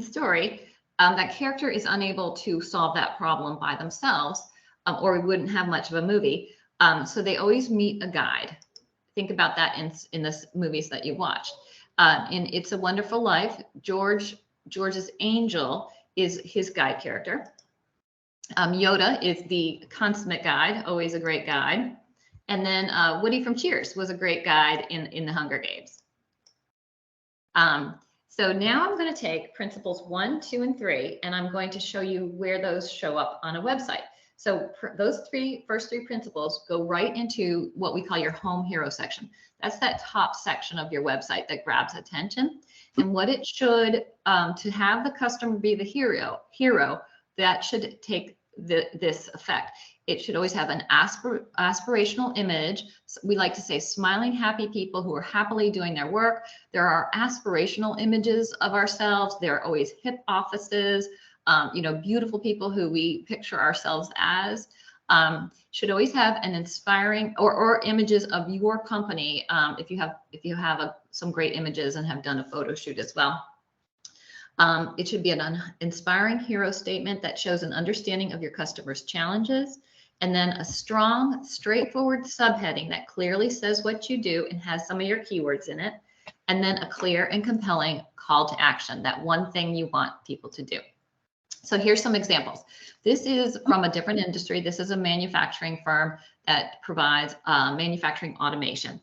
story, that character is unable to solve that problem by themselves, or we wouldn't have much of a movie. So they always meet a guide. Think about that in the movies that you watched. In It's a Wonderful Life, George's angel is his guide character. Yoda is the consummate guide, always a great guide. And then Woody from Cheers was a great guide in the Hunger Games. So now I'm going to take principles 1, 2, and 3, and I'm going to show you where those show up on a website. So those first three principles go right into what we call your home hero section. That's that top section of your website that grabs attention. And what it should, to have the customer be the hero, that should take this effect. It should always have an aspirational image. We like to say smiling, happy people who are happily doing their work. There are aspirational images of ourselves. There are always hip offices, beautiful people who we picture ourselves as. Should always have an inspiring or images of your company. If you have some great images and have done a photo shoot as well. It should be an inspiring hero statement that shows an understanding of your customers' challenges, and then a strong, straightforward subheading that clearly says what you do and has some of your keywords in it, and then a clear and compelling call to action, that one thing you want people to do. So here's some examples. This is from a different industry. This is a manufacturing firm that provides manufacturing automation.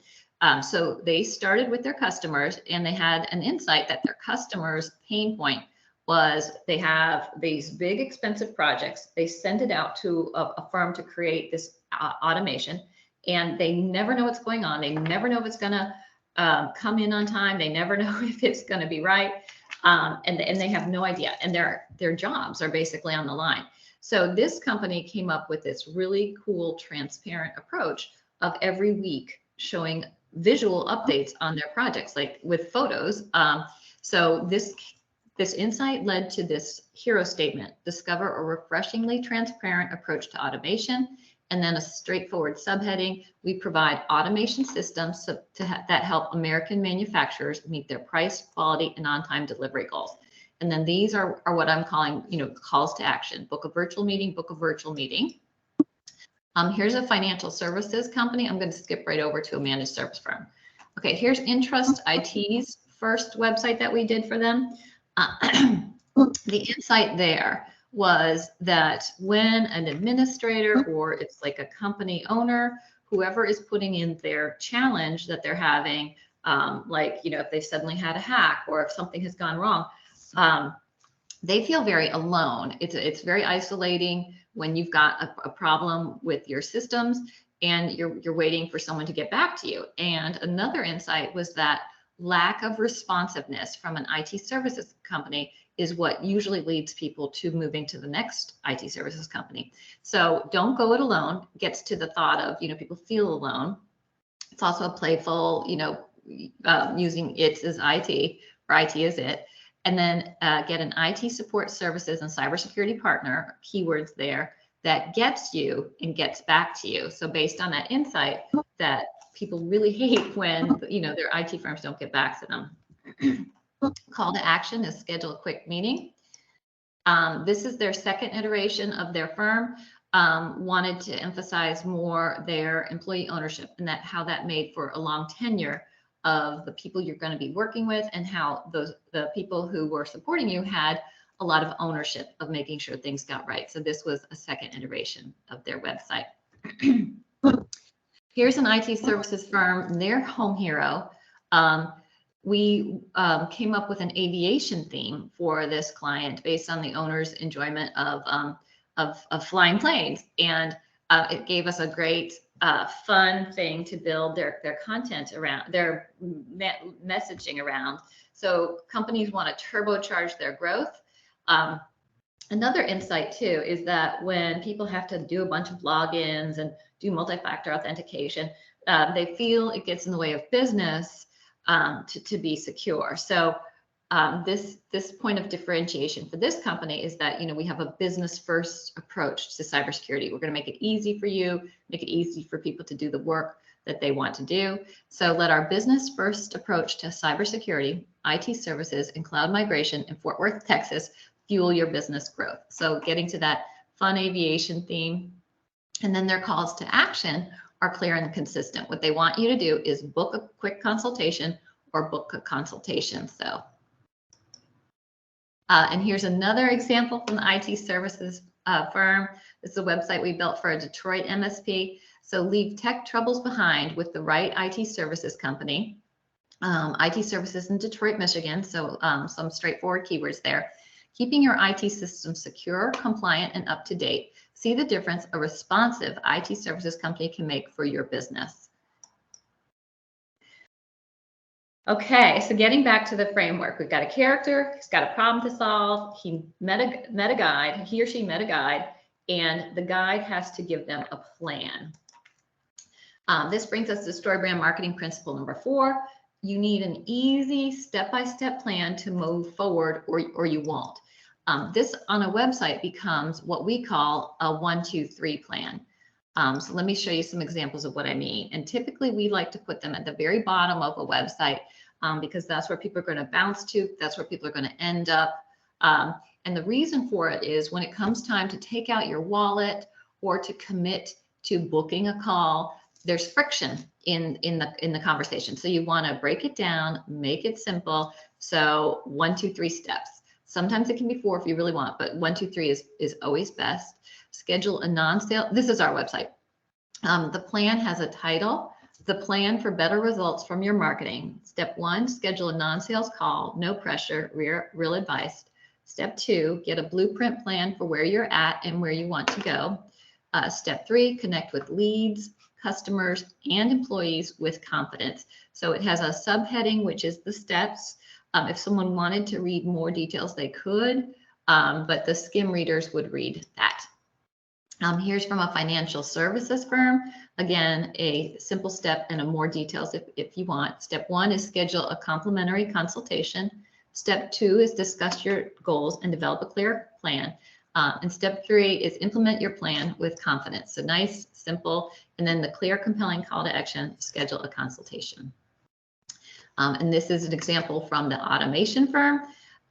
So they started with their customers, and they had an insight that their customers' pain point was they have these big expensive projects. They send it out to a firm to create this automation, and they never know what's going on. They never know if it's going to come in on time. They never know if it's going to be right. And they have no idea. And their jobs are basically on the line. So this company came up with this really cool, transparent approach of every week showing visual updates on their projects, like with photos. So this insight led to this hero statement: discover a refreshingly transparent approach to automation, and then a straightforward subheading: we provide automation systems that help American manufacturers meet their price, quality, and on-time delivery goals. And then these are what I'm calling, calls to action: book a virtual meeting, book a virtual meeting. Here's a financial services company. I'm going to skip right over to a managed service firm. Okay, here's Intrust IT's first website that we did for them. The insight there was that when an administrator, or it's like a company owner, whoever is putting in their challenge that they're having, if they suddenly had a hack or if something has gone wrong, they feel very alone. It's very isolating when you've got a problem with your systems and you're waiting for someone to get back to you. And another insight was that lack of responsiveness from an IT services company is what usually leads people to moving to the next IT services company. So don't go it alone. Gets to the thought of, people feel alone. It's also a playful, using it as IT, or IT is it. And then get an IT support services and cybersecurity partner, keywords there, that gets you and gets back to you. So based on that insight, that people really hate when, their IT firms don't get back to them. Call to action is schedule a quick meeting. This is their second iteration of their firm. Wanted to emphasize more their employee ownership, and how that made for a long tenure of the people you're going to be working with, and how the people who were supporting you had a lot of ownership of making sure things got right. So this was a second iteration of their website. Here's an IT services firm, their home hero. We came up with an aviation theme for this client based on the owner's enjoyment of flying planes, and it gave us a great fun thing to build their content around, their messaging around. So companies want to turbocharge their growth. Another insight too is that when people have to do a bunch of logins and do multi-factor authentication, they feel it gets in the way of business to be secure. So this point of differentiation for this company is that, we have a business first approach to cybersecurity. We're going to make it easy for you, make it easy for people to do the work that they want to do. So let our business first approach to cybersecurity, IT services, and cloud migration in Fort Worth, Texas, fuel your business growth. So getting to that fun aviation theme. And then their calls to action are clear and consistent. What they want you to do is book a quick consultation or book a consultation. So, and here's another example from the IT services firm. This is a website we built for a Detroit MSP. So leave tech troubles behind with the right IT services company. IT services in Detroit, Michigan. So some straightforward keywords there. Keeping your IT system secure, compliant, and up to date. See the difference a responsive IT services company can make for your business. Okay, so getting back to the framework, we've got a character, he's got a problem to solve, he or she met a guide, and the guide has to give them a plan. This brings us to StoryBrand marketing principle number 4. You need an easy step-by-step plan to move forward, or you won't. This on a website becomes what we call a 1, 2, 3 plan. So let me show you some examples of what I mean. And typically we like to put them at the very bottom of a website because that's where people are going to bounce to. That's where people are going to end up. And the reason for it is when it comes time to take out your wallet or to commit to booking a call, there's friction in the conversation. So you want to break it down, make it simple. So 1, 2, 3 steps. Sometimes it can be 4 if you really want, but 1, 2, 3 is always best. Schedule a non-sale. This is our website. The plan has a title, the plan for better results from your marketing. Step 1, schedule a non-sales call, no pressure, real advice. Step 2, get a blueprint plan for where you're at and where you want to go. Step 3, connect with leads, customers, and employees with confidence. So it has a subheading, which is the steps. If someone wanted to read more details, they could, but the skim readers would read that. Here's from a financial services firm. Again, a simple step and a more details if you want. Step 1 is schedule a complimentary consultation. Step 2 is discuss your goals and develop a clear plan. And step 3 is implement your plan with confidence. So nice, simple, and then the clear, compelling call to action, schedule a consultation. And this is an example from the automation firm.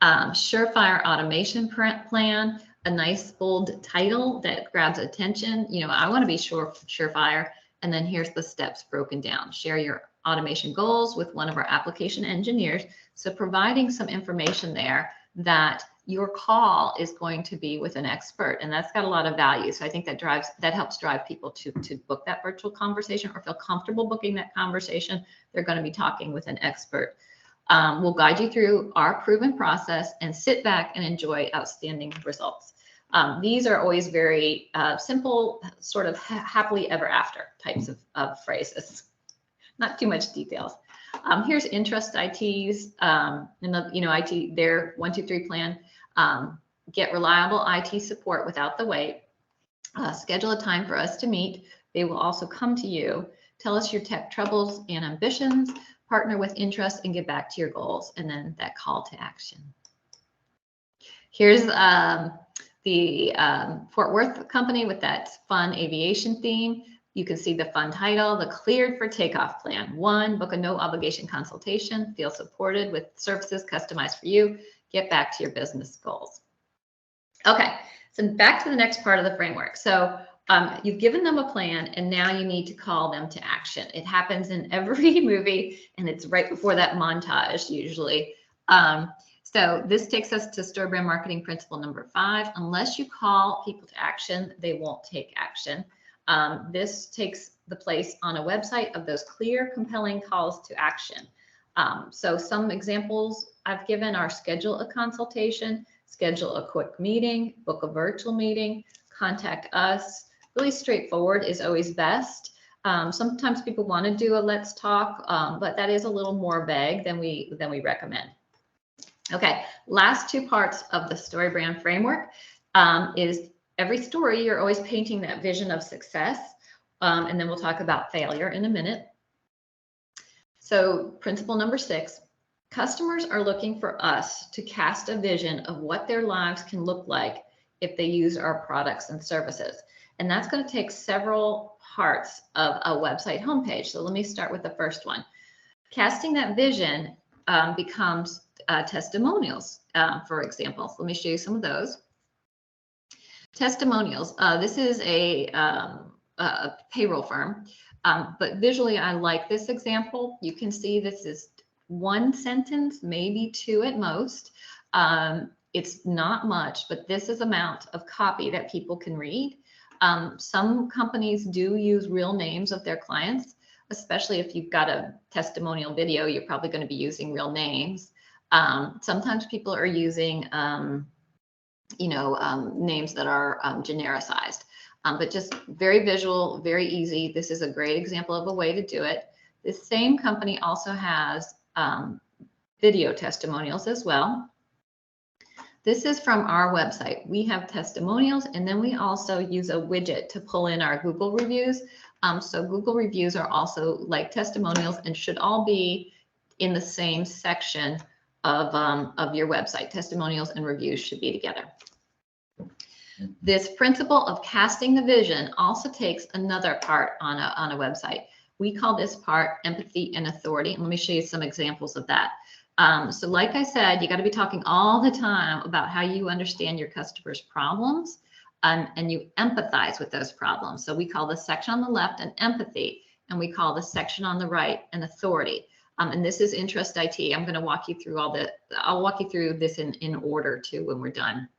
Surefire automation plan, a nice bold title that grabs attention. You know, I want to be surefire. And then here's the steps broken down. Share your automation goals with one of our application engineers. So providing some information there that your call is going to be with an expert, and that's got a lot of value. So I think that helps drive people to book that virtual conversation or feel comfortable booking that conversation. They're going to be talking with an expert. We'll guide you through our proven process and sit back and enjoy outstanding results. These are always very simple, sort of happily ever after types of phrases. Not too much details. Here's Interest IT's, IT, their 1, 2, 3 plan. Get reliable IT support without the wait. Schedule a time for us to meet. They will also come to you. Tell us your tech troubles and ambitions. Partner with Interest and get back to your goals. And then that call to action. Here's the Fort Worth company with that fun aviation theme. You can see the fun title, the cleared for takeoff plan. 1, book a no obligation consultation, feel supported with services customized for you, get back to your business goals. Okay, so back to the next part of the framework. So you've given them a plan and now you need to call them to action. It happens in every movie and it's right before that montage usually. So this takes us to StoryBrand marketing principle number 5. Unless you call people to action, they won't take action. This takes the place on a website of those clear, compelling calls to action. So some examples I've given are schedule a consultation, schedule a quick meeting, book a virtual meeting, contact us. Really straightforward is always best. Sometimes people want to do a let's talk, but that is a little more vague than we recommend. Okay, last 2 parts of the StoryBrand framework is every story, you're always painting that vision of success. And then we'll talk about failure in a minute. So principle number 6, customers are looking for us to cast a vision of what their lives can look like if they use our products and services. And that's going to take several parts of a website homepage. So let me start with the first one. Casting that vision becomes testimonials, for example. So let me show you some of those. Testimonials. This is a payroll firm, but visually I like this example. You can see this is one sentence, maybe two at most. It's not much, but this is amount of copy that people can read. Some companies do use real names of their clients, especially if you've got a testimonial video, you're probably going to be using real names. Sometimes people are using, names that are genericized, but just very visual, very easy. This is a great example of a way to do it. This same company also has video testimonials as well. This is from our website. We have testimonials, and then we also use a widget to pull in our Google reviews. So Google reviews are also like testimonials and should all be in the same section of your website. Testimonials and reviews should be together. This principle of casting the vision also takes another part on a website. We call this part empathy and authority. And let me show you some examples of that. So like I said, you got to be talking all the time about how you understand your customers' problems and you empathize with those problems. So we call the section on the left an empathy, and we call the section on the right an authority. And this is interest IT. I'm going to walk you through I'll walk you through this in order too when we're done.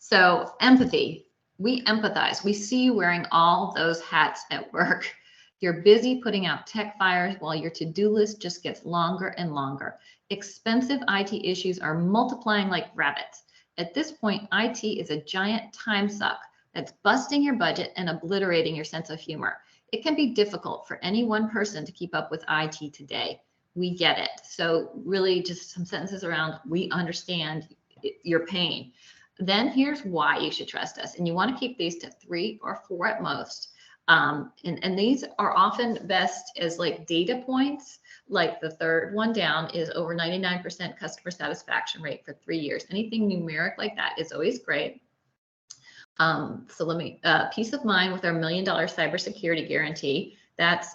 So empathy, we empathize. We see you wearing all those hats at work. You're busy putting out tech fires while your to-do list just gets longer and longer. Expensive IT issues are multiplying like rabbits. At this point, IT is a giant time suck that's busting your budget and obliterating your sense of humor. It can be difficult for any one person to keep up with IT today. We get it. So really just some sentences around, we understand your pain. Then here's why you should trust us. And you want to keep these to 3 or 4 at most. And these are often best as like data points. Like the third one down is over 99% customer satisfaction rate for 3 years. Anything numeric like that is always great. So let me, peace of mind with our $1 million cybersecurity guarantee. That's,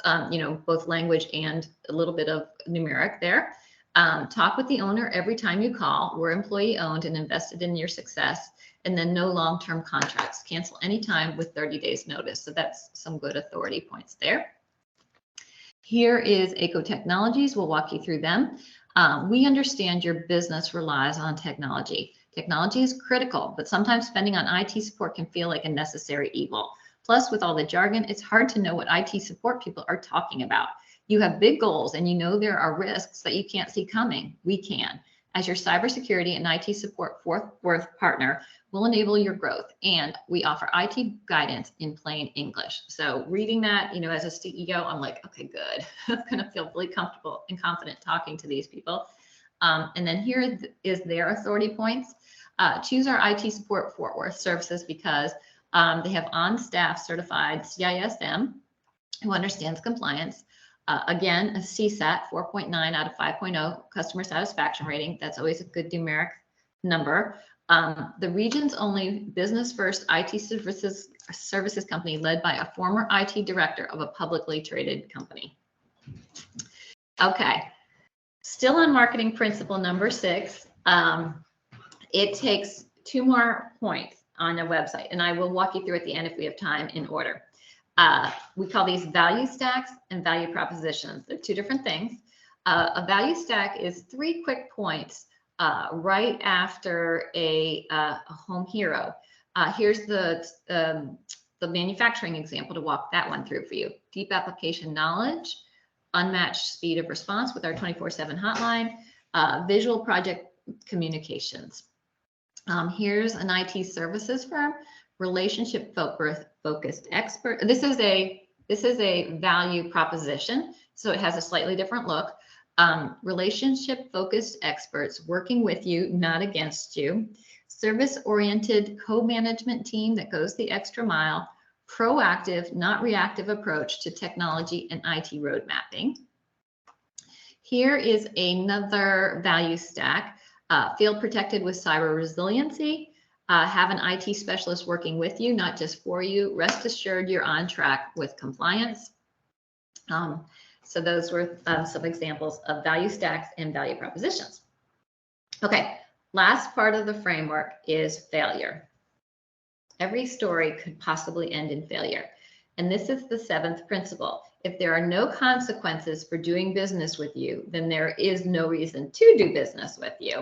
both language and a little bit of numeric there. Talk with the owner every time you call. We're employee owned and invested in your success. And then no long-term contracts. Cancel anytime with 30 days notice. So that's some good authority points there. Here is Eco Technologies. We'll walk you through them. We understand your business relies on technology. Technology is critical, but sometimes spending on IT support can feel like a necessary evil. Plus, with all the jargon, it's hard to know what IT support people are talking about. You have big goals and you know there are risks that you can't see coming. We can. As your cybersecurity and IT support fourth partner, we'll enable your growth, and we offer IT guidance in plain English. So reading that, as a CEO, I'm like, okay, good. I'm going to feel really comfortable and confident talking to these people. And then here is their authority points. Choose our IT support Fort Worth services because they have on-staff certified CISM who understands compliance. Again, a CSAT 4.9 out of 5.0 customer satisfaction rating. That's always a good numeric number. The region's only business-first IT services company led by a former IT director of a publicly traded company. Okay, still on marketing principle number 6. It takes 2 more points on a website, and I will walk you through at the end if we have time in order. We call these value stacks and value propositions. They're 2 different things. A value stack is 3 quick points right after a home hero. Here's the manufacturing example to walk that one through for you. Deep application knowledge, unmatched speed of response with our 24/7 hotline, visual project communications. Here's an IT services firm, relationship focused expert. This is a value proposition, so it has a slightly different look. Relationship focused experts working with you, not against you. Service oriented co-management team that goes the extra mile. Proactive, not reactive approach to technology and IT road mapping. Here is another value stack. Field protected with cyber resiliency. have an IT specialist working with you, not just for you. Rest assured you're on track with compliance. So those were some examples of value stacks and value propositions. Okay, last part of the framework is failure. Every story could possibly end in failure. And this is the 7th principle. If there are no consequences for doing business with you, then there is no reason to do business with you.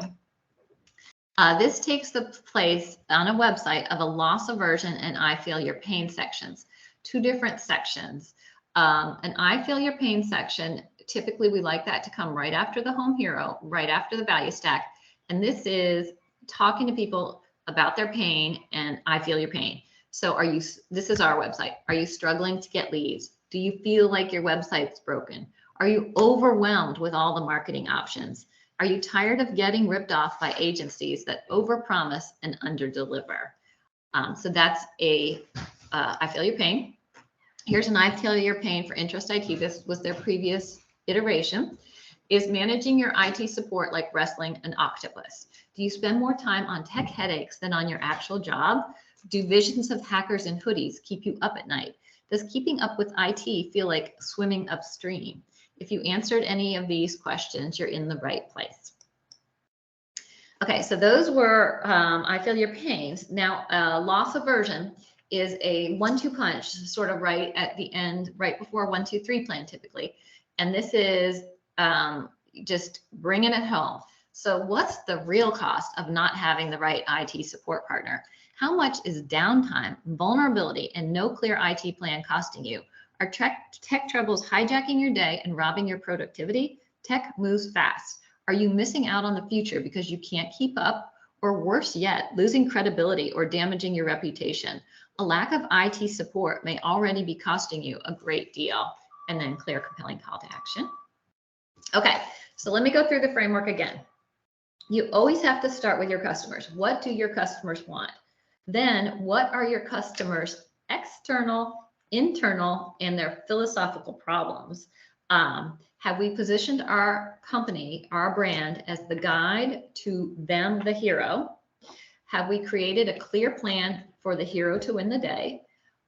This takes the place on a website of a loss aversion and I feel your pain sections, 2 different sections. An I feel your pain section, typically we like that to come right after the home hero, right after the value stack. And this is talking to people about their pain and I feel your pain. So this is our website. Are you struggling to get leads? Do you feel like your website's broken? Are you overwhelmed with all the marketing options? Are you tired of getting ripped off by agencies that overpromise and underdeliver? So that's I feel your pain. Here's an I feel your pain for Interest IT. This was their previous iteration. Is managing your IT support like wrestling an octopus? Do you spend more time on tech headaches than on your actual job? Do visions of hackers in hoodies keep you up at night? Does keeping up with IT feel like swimming upstream? If you answered any of these questions, you're in the right place. Okay, so those were I feel your pains. Now, loss aversion is a 1-2 punch, sort of right at the end, right before 1, 2, 3 plan typically. And this is just bringing it home. So what's the real cost of not having the right IT support partner? How much is downtime, vulnerability, and no clear IT plan costing you? Are tech troubles hijacking your day and robbing your productivity? Tech moves fast. Are you missing out on the future because you can't keep up? Or worse yet, losing credibility or damaging your reputation? A lack of IT support may already be costing you a great deal. And then clear, compelling call to action. Okay, so let me go through the framework again. You always have to start with your customers. What do your customers want? Then what are your customers' external, internal, and their philosophical problems? Have we positioned our company, our brand, as the guide to them, the hero? Have we created a clear plan for the hero to win the day?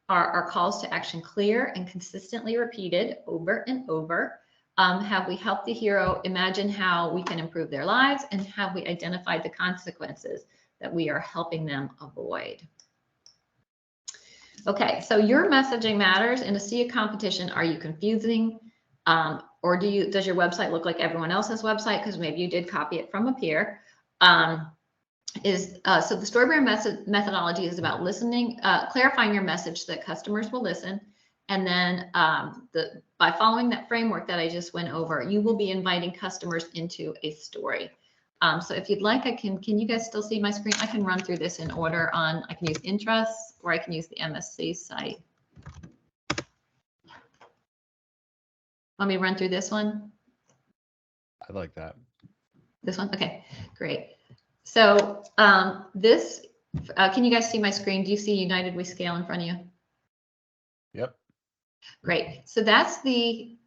Are our calls to action clear and consistently repeated over and over? Have we helped the hero imagine how we can improve their lives? And have we identified the consequences that we are helping them avoid? Okay, so your messaging matters in a sea of competition. Are you confusing? Or does your website look like everyone else's website? Because maybe you did copy it from a peer. So the StoryBrand methodology is about listening, clarifying your message so that customers will listen. And then by following that framework that I just went over, you will be inviting customers into a story. So if you'd like, can you guys still see my screen? I can run through this in order I can use interests or I can use the MSC site. Want me to run through this one? I like that. This one? Okay, great. So can you guys see my screen? Do you see United We Scale in front of you? Yep. Great. So that's the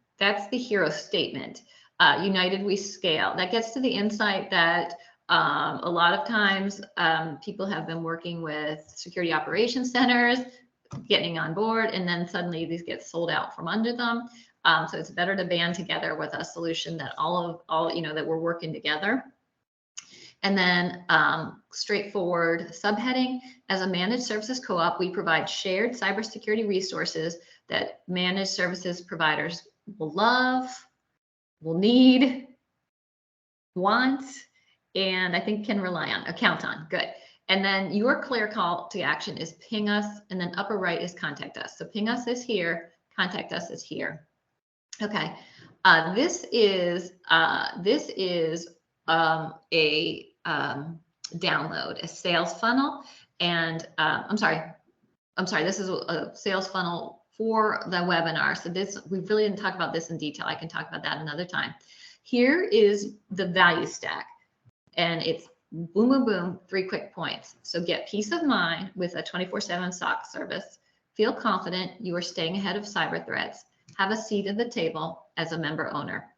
hero statement. United We Scale. That gets to the insight that a lot of times people have been working with security operations centers, getting on board, and then suddenly these get sold out from under them. So it's better to band together with a solution that that we're working together. And then straightforward subheading, as a managed services co-op, we provide shared cybersecurity resources that managed services providers will love, will need, want, and I think can rely on, count on. Good. And then your clear call to action is ping us, and then upper right is contact us. So ping us is here, contact us is here. Okay. This is a download, a sales funnel, and I'm sorry, this is a sales funnel for the webinar. So we really didn't talk about this in detail. I can talk about that another time. Here is the value stack, and it's boom, boom, boom, 3 quick points. So get peace of mind with a 24/7 SOC service. Feel confident you are staying ahead of cyber threats. Have a seat at the table as a member owner.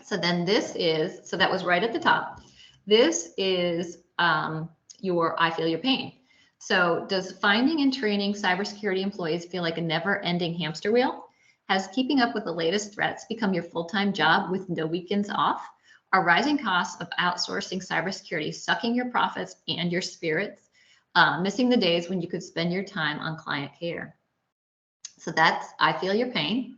So then that was right at the top. This is your I feel your pain. So does finding and training cybersecurity employees feel like a never-ending hamster wheel? Has keeping up with the latest threats become your full-time job with no weekends off? Are rising costs of outsourcing cybersecurity sucking your profits and your spirits, missing the days when you could spend your time on client care? So that's I feel your pain.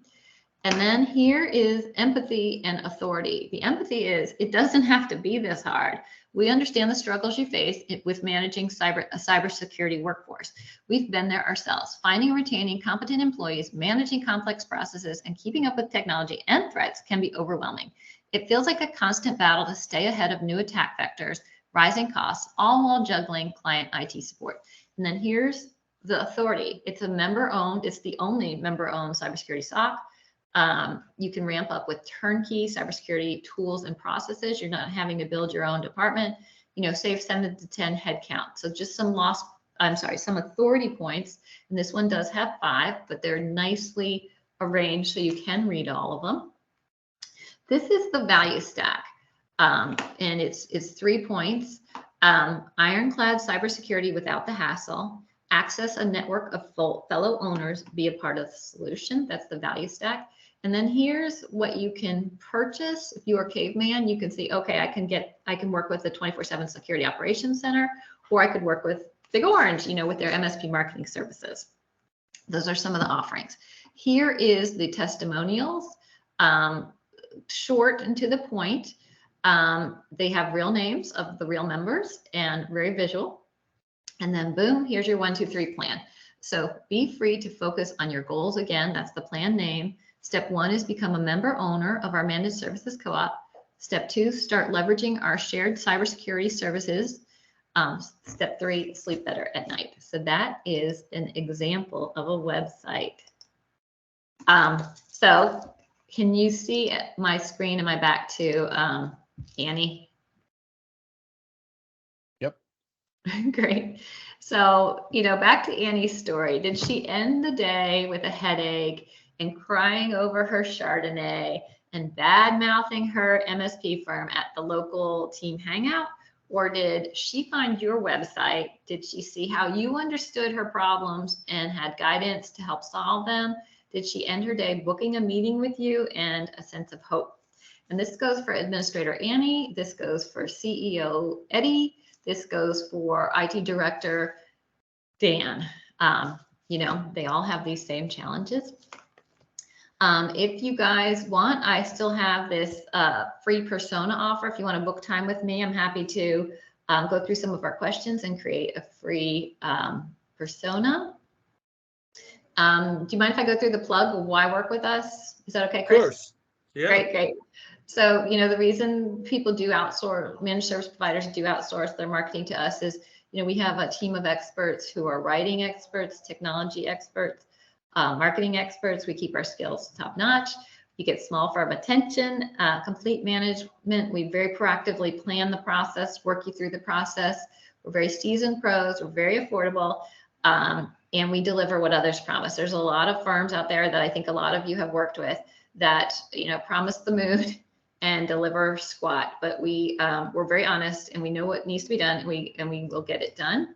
And then here is empathy and authority. The empathy is it doesn't have to be this hard. We understand the struggles you face with managing a cybersecurity workforce. We've been there ourselves. Finding and retaining competent employees, managing complex processes, and keeping up with technology and threats can be overwhelming. It feels like a constant battle to stay ahead of new attack vectors, rising costs, all while juggling client IT support. And then here's the authority. It's a member-owned, it's the only member-owned cybersecurity SOC. You can ramp up with turnkey cybersecurity tools and processes. You're not having to build your own department, save 7 to 10 headcount. So just some some authority points. And this one does have 5, but they're nicely arranged so you can read all of them. This is the value stack. And it's 3 points. Ironclad cybersecurity without the hassle. Access a network of fellow owners, be a part of the solution. That's the value stack. And then here's what you can purchase. If you are caveman, you can see, okay, I can work with the 24/7 security operations center, or I could work with Big Orange, with their MSP marketing services. Those are some of the offerings. Here is the testimonials, short and to the point. They have real names of the real members and very visual. And then boom, here's your 1, 2, 3 plan. So be free to focus on your goals. Again, that's the plan name. Step 1 is become a member owner of our managed services co-op. Step 2, start leveraging our shared cybersecurity services. Step 3, sleep better at night. So that is an example of a website. So can you see my screen? Am I back to Annie? Yep. Great. So, back to Annie's story. Did she end the day with a headache and crying over her Chardonnay and bad mouthing her MSP firm at the local team hangout? Or did she find your website? Did she see how you understood her problems and had guidance to help solve them? Did she end her day booking a meeting with you and a sense of hope? And this goes for Administrator Annie. This goes for CEO Eddie. This goes for IT Director Dan. They all have these same challenges. If you guys want, I still have this free persona offer. If you want to book time with me, I'm happy to go through some of our questions and create a free persona. Do you mind if I go through the plug of why work with us? Is that okay, Chris? Of course. Yeah. Great. So, the reason people do outsource, managed service providers do outsource their marketing to us is, we have a team of experts who are writing experts, technology experts, marketing experts. We keep our skills top notch. You get small firm attention, complete management. We very proactively plan the process, work you through the process. We're very seasoned pros. We're very affordable. And we deliver what others promise. There's a lot of firms out there that I think a lot of you have worked with that, promise the moon and deliver squat, but we're very honest and we know what needs to be done, and we will get it done.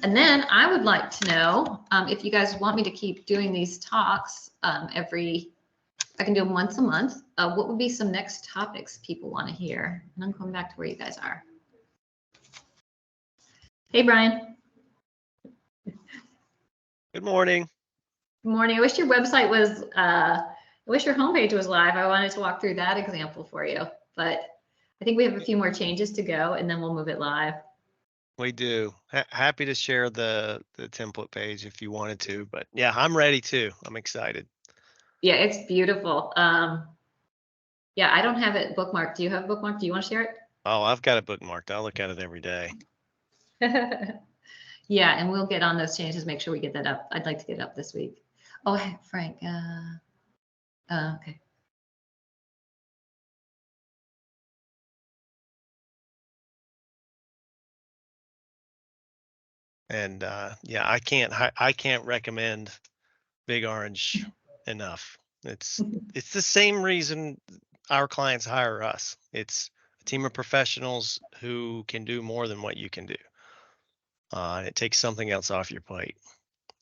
And then I would like to know if you guys want me to keep doing these talks I can do them once a month. What would be some next topics people want to hear? And I'm coming back to where you guys are. Hey, Brian. Good morning. Good morning. I wish your website was, I wish your homepage was live. I wanted to walk through that example for you, but I think we have a few more changes to go and then we'll move it live. We do. Happy to share the template page if you wanted to, but yeah, I'm ready too. I'm excited. Yeah, it's beautiful. Yeah, I don't have it bookmarked. Do you have a bookmark? Do you want to share it? Oh, I've got it bookmarked. I look at it every day. Yeah, and we'll get on those changes, make sure we get that up. I'd like to get it up this week. Oh, hey, Frank. Okay. And yeah, I can't recommend Big Orange enough. It's the same reason our clients hire us. It's team of professionals who can do more than what you can do. And it takes something else off your plate.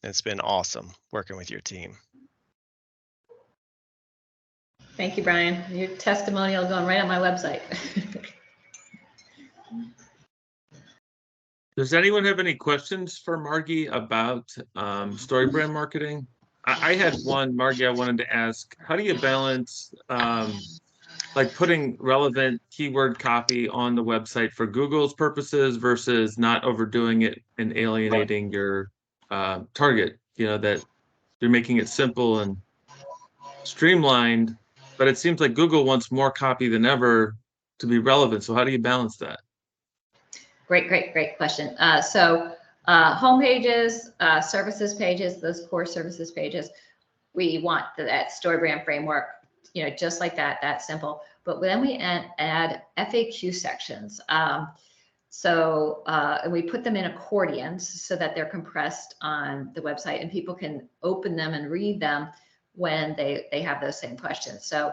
It's been awesome working with your team. Thank you, Brian. Your testimonial is going right on my website. Does anyone have any questions for Margee about StoryBrand marketing? I had one, Margee, I wanted to ask, how do you balance like putting relevant keyword copy on the website for Google's purposes versus not overdoing it and alienating your target? You know, that you're making it simple and streamlined, but it seems like Google wants more copy than ever to be relevant. So how do you balance that? Great question. Home pages, services pages, those core services pages, we want that StoryBrand framework, just like that simple. But then we add FAQ sections. And we put them in accordions so that they're compressed on the website and people can open them and read them when they have those same questions. So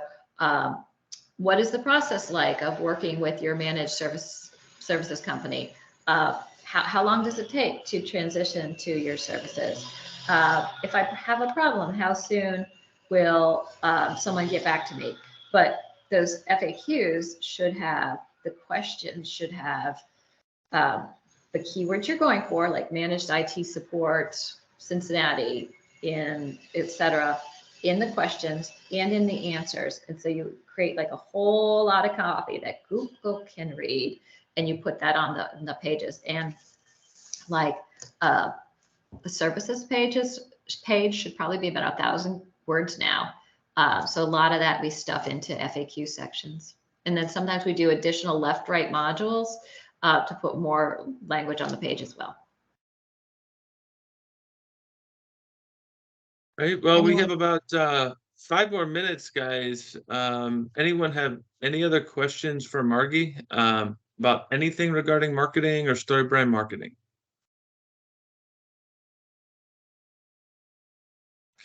what is the process like of working with your managed services company? How long does it take to transition to your services? If I have a problem, how soon will someone get back to me? But those FAQs should have, the questions should have the keywords you're going for, like managed IT support, Cincinnati, etc., in the questions and in the answers. And so you create like a whole lot of copy that Google can read, and you put that on the pages. And like the services page should probably be about 1,000 words now. So a lot of that we stuff into FAQ sections. And then sometimes we do additional left-right modules to put more language on the page as well. Right. Well, we have about 5 more minutes, guys. Anyone have any other questions for Margee about anything regarding marketing or StoryBrand marketing?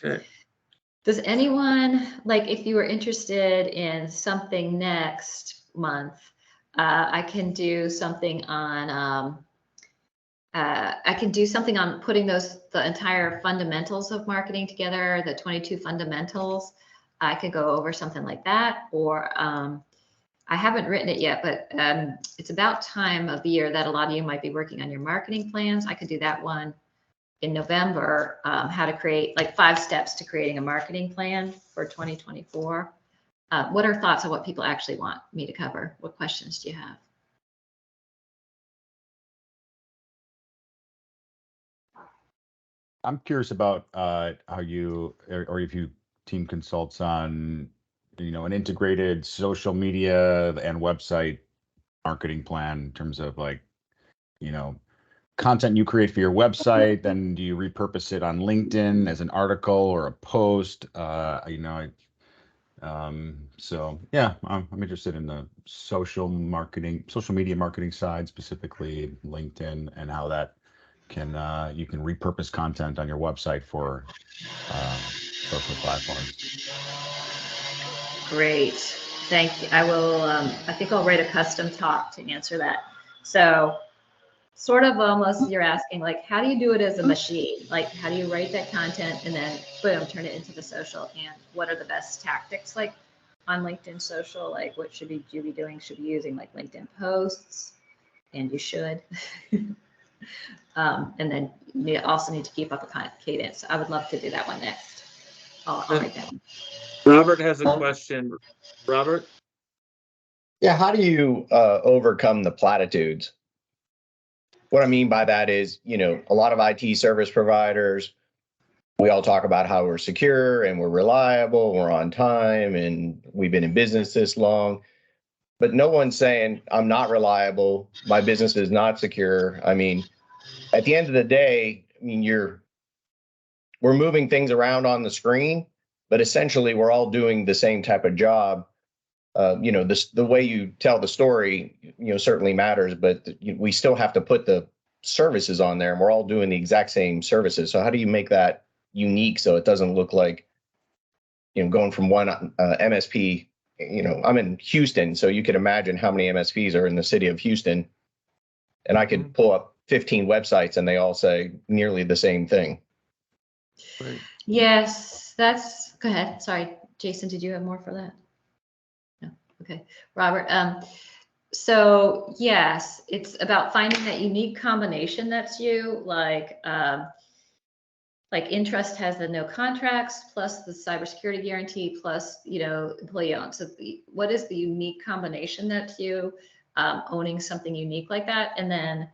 Okay. Does anyone, like, if you were interested in something next month, I can do something on putting the entire fundamentals of marketing together, the 22 fundamentals. I could go over something like that, or I haven't written it yet, but it's about time of the year that a lot of you might be working on your marketing plans. I could do that one in November, how to create like 5 steps to creating a marketing plan for 2024. What are thoughts on what people actually want me to cover? What questions do you have? I'm curious about how you, or if you team consults on, an integrated social media and website marketing plan in terms of like, content you create for your website, then do you repurpose it on LinkedIn as an article or a post? So yeah, I'm interested in the social media marketing side, specifically LinkedIn, and how that can you can repurpose content on your website for social platforms. Great, thank you. I will. I think I'll write a custom talk to answer that. So, sort of almost you're asking like, how do you do it as a machine? Like, how do you write that content and then boom, turn it into the social? And what are the best tactics like on LinkedIn social? Like, what should you be doing? Should be using like LinkedIn posts, and you should. And then you also need to keep up a kind of cadence. I would love to do that one next. I'll write that one. Robert has a question. Robert? Yeah, how do you overcome the platitudes? What I mean by that is, a lot of IT service providers, we all talk about how we're secure and we're reliable, we're on time, and we've been in business this long. But no one's saying, I'm not reliable, my business is not secure. I mean, at the end of the day, we're moving things around on the screen, but essentially we're all doing the same type of job. The way you tell the story, certainly matters, but we still have to put the services on there, and we're all doing the exact same services. So how do you make that unique so it doesn't look like, going from one MSP I'm in Houston, so you can imagine how many MSPs are in the city of Houston. And I could pull up 15 websites and they all say nearly the same thing. Right. Yes, go ahead. Sorry, Jason, did you have more for that? No. Okay. Robert, so yes, it's about finding that unique combination that's you, like Intrust has the no contracts plus the cybersecurity guarantee plus, employee owned. So what is the unique combination that's you, owning something unique like that? And then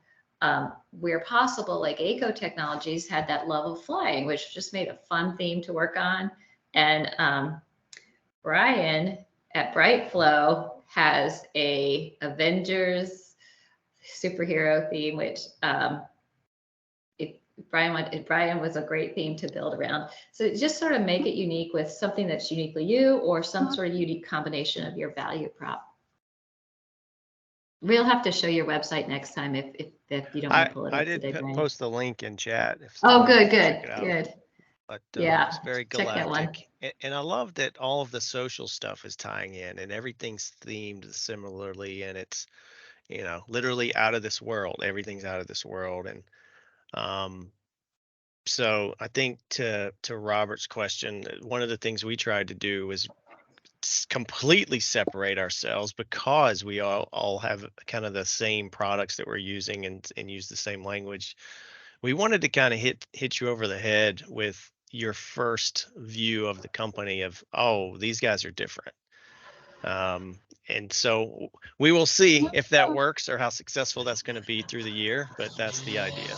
where possible, like ACO Technologies had that love of flying, which just made a fun theme to work on. And Brian at Brightflow has a Avengers superhero theme, which Brian was a great theme to build around. So just sort of make it unique with something that's uniquely you or some sort of unique combination of your value prop. We'll have to show your website next time if you don't want to pull it up I did today, Brian. post the link in chat. If Oh, someone wants good, to check it out. good. But Yeah, it's very check that one. galactic. And I love that all of the social stuff is tying in and everything's themed similarly. And it's, literally out of this world. Everything's out of this world. And so I think to Robert's question, one of the things we tried to do was completely separate ourselves because we all have kind of the same products that we're using and use the same language. We wanted to kind of hit you over the head with your first view of the company of, oh, these guys are different. And so we will see if that works or how successful that's going to be through the year, but that's the idea.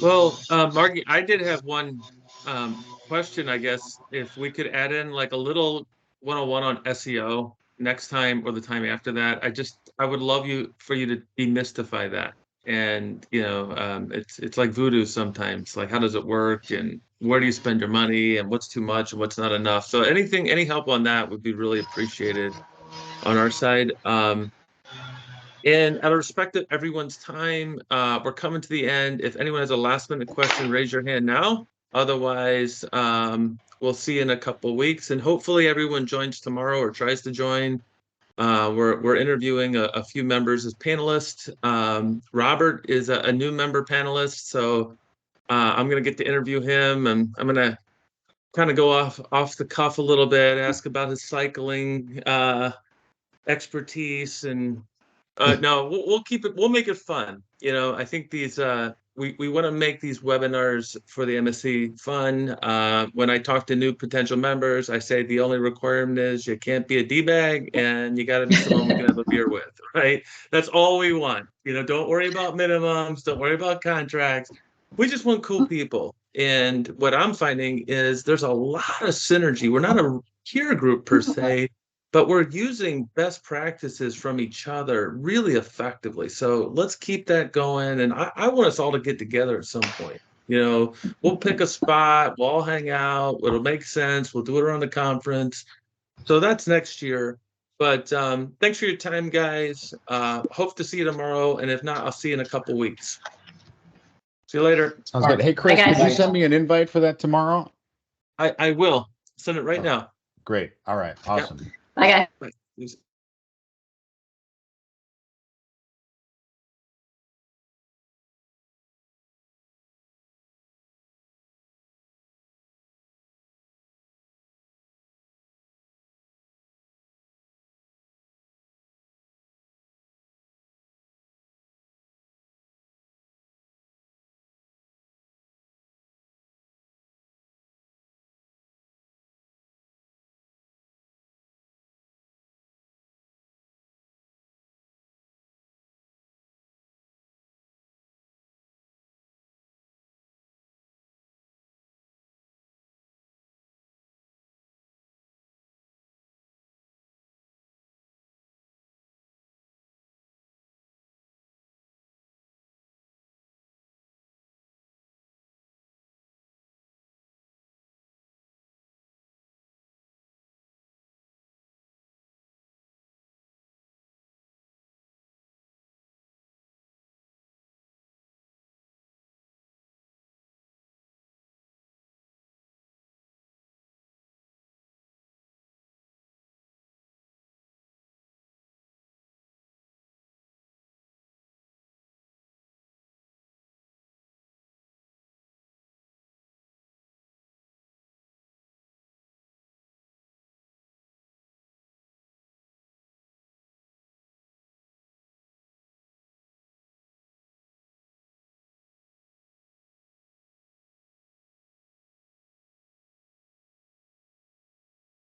Well, Margee, I did have one question, I guess, if we could add in like a little 101 on SEO next time or the time after that. I would love for you to demystify that. And, it's like voodoo sometimes, like how does it work and where do you spend your money and what's too much and what's not enough. So any help on that would be really appreciated on our side. And out of respect of everyone's time, we're coming to the end. If anyone has a last minute question, raise your hand now. Otherwise, we'll see you in a couple of weeks. And hopefully everyone joins tomorrow or tries to join. We're interviewing a few members as panelists. Robert is a new member panelist, so I'm going to get to interview him, and I'm going to kind of go off the cuff a little bit, ask about his cycling expertise and. No, we'll keep it. We'll make it fun. I think these. We want to make these webinars for the MSC fun. When I talk to new potential members, I say the only requirement is you can't be a D-bag and you got to be someone we can have a beer with. Right? That's all we want. Don't worry about minimums. Don't worry about contracts. We just want cool people. And what I'm finding is there's a lot of synergy. We're not a peer group per se. But we're using best practices from each other really effectively. So let's keep that going. And I want us all to get together at some point. We'll pick a spot, we'll all hang out, it'll make sense. We'll do it around the conference. So that's next year. But thanks for your time, guys. Hope to see you tomorrow. And if not, I'll see you in a couple weeks. See you later. Sounds good. Hey, Chris, Bye, could you guys. send me an invite for that tomorrow? I will send it right now. Great. All right. Awesome. Bye, guys. Bye.